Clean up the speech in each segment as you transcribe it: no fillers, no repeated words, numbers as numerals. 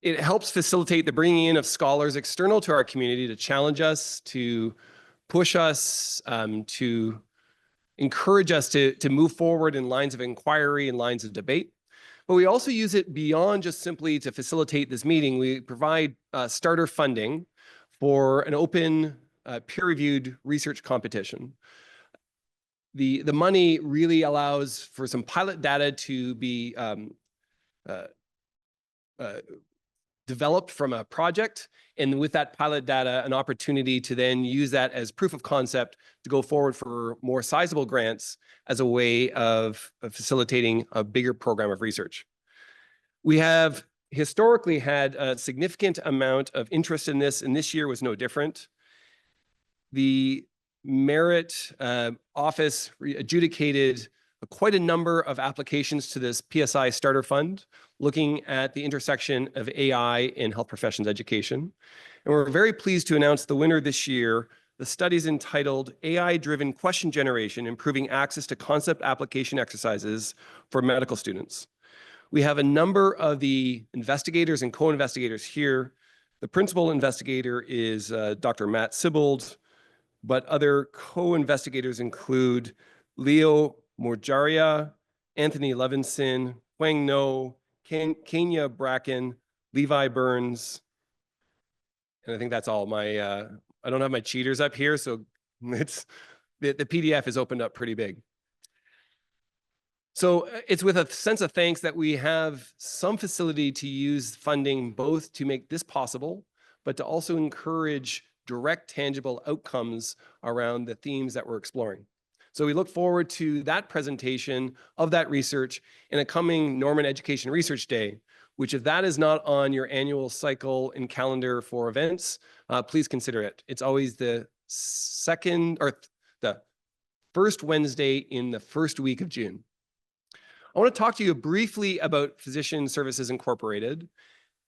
It helps facilitate the bringing in of scholars external to our community to challenge us, to push us, to encourage us to move forward in lines of inquiry and lines of debate. But we also use it beyond just simply to facilitate this meeting. We provide starter funding for an open, peer-reviewed research competition. The money really allows for some pilot data to be developed from a project, and with that pilot data, an opportunity to then use that as proof of concept to go forward for more sizable grants as a way of facilitating a bigger program of research. We have historically had a significant amount of interest in this, and this year was no different. The Merit Office adjudicated quite a number of applications to this PSI Starter Fund, looking at the intersection of AI in health professions education. And we're very pleased to announce the winner this year. The study is entitled AI-Driven Question Generation, Improving Access to Concept Application Exercises for Medical Students. We have a number of the investigators and co-investigators here. The principal investigator is Dr. Matt Sibold, but other co-investigators include Leo Morjaria, Anthony Levinson, Huang No, Kenya Bracken, Levi Burns, and I think that's all. I don't have my cheaters up here, so it's the PDF is opened up pretty big. So it's with a sense of thanks that we have some facility to use funding both to make this possible, but to also encourage direct, tangible outcomes around the themes that we're exploring. So we look forward to that presentation of that research in a coming Norman Education Research Day, which if that is not on your annual cycle and calendar for events, please consider it. It's always the first Wednesday in the first week of June. I want to talk to you briefly about Physician Services Incorporated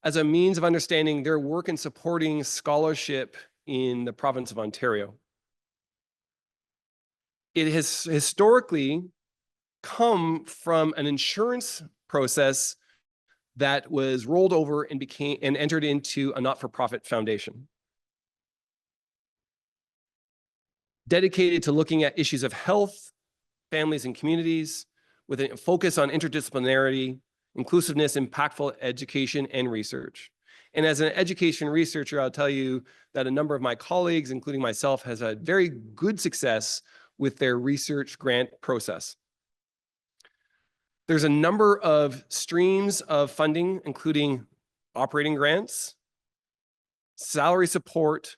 as a means of understanding their work in supporting scholarship in the province of Ontario. It has historically come from an insurance process that was rolled over and entered into a not-for-profit foundation dedicated to looking at issues of health, families, and communities with a focus on interdisciplinarity, inclusiveness, impactful education, and research. And as an education researcher, I'll tell you that a number of my colleagues, including myself, has had very good success with their research grant process. There's a number of streams of funding, including operating grants, salary support,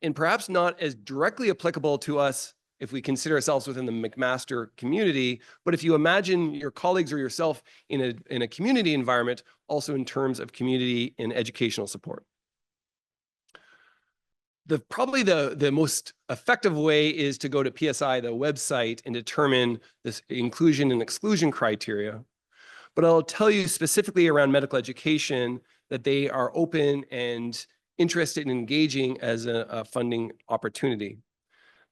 and perhaps not as directly applicable to us if we consider ourselves within the McMaster community, but if you imagine your colleagues or yourself in a community environment, also in terms of community and educational support. Probably the most effective way is to go to PSI, the website, and determine this inclusion and exclusion criteria. But I'll tell you specifically around medical education that they are open and interested in engaging as a funding opportunity.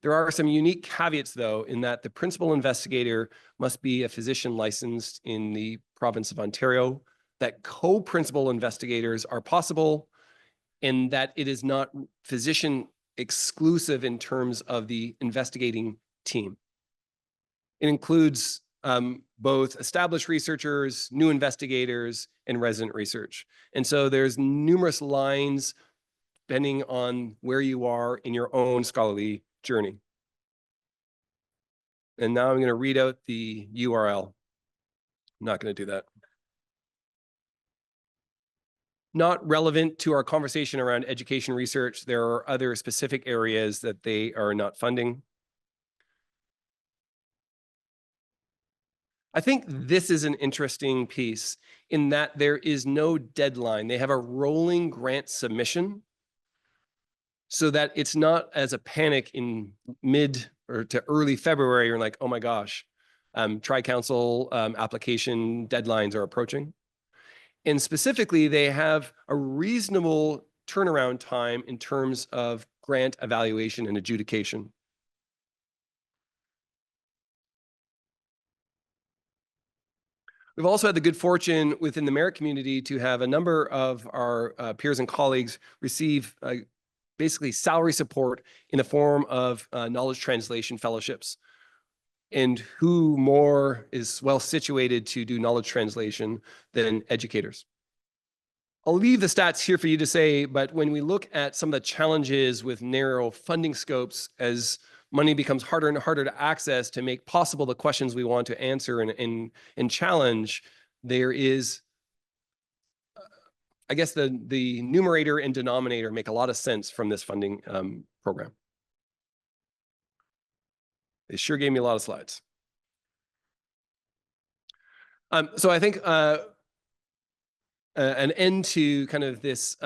There are some unique caveats, though, in that the principal investigator must be a physician licensed in the province of Ontario, that co-principal investigators are possible, and that it is not physician exclusive in terms of the investigating team. It includes both established researchers, new investigators, and resident research. And so there's numerous lines depending on where you are in your own scholarly journey. And now I'm going to read out the URL. I'm not going to do that. Not relevant to our conversation around education research. There are other specific areas that they are not funding. I think this is an interesting piece in that there is no deadline. They have a rolling grant submission so that it's not as a panic in mid or to early February. You're like, oh my gosh, Tri-Council application deadlines are approaching. And specifically, they have a reasonable turnaround time in terms of grant evaluation and adjudication. We've also had the good fortune within the merit community to have a number of our peers and colleagues receive basically salary support in the form of knowledge translation fellowships. And who more is well situated to do knowledge translation than educators? I'll leave the stats here for you to say, but when we look at some of the challenges with narrow funding scopes as money becomes harder and harder to access to make possible the questions we want to answer and challenge, there is, I guess the numerator and denominator make a lot of sense from this funding program. It sure gave me a lot of slides. So I think an end to kind of this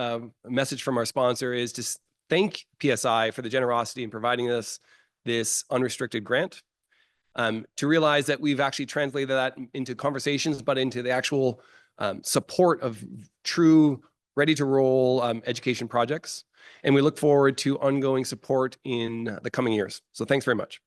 message from our sponsor is to thank PSI for the generosity in providing us this unrestricted grant, to realize that we've actually translated that into conversations, but into the actual support of true ready-to-roll education projects. And we look forward to ongoing support in the coming years. So thanks very much.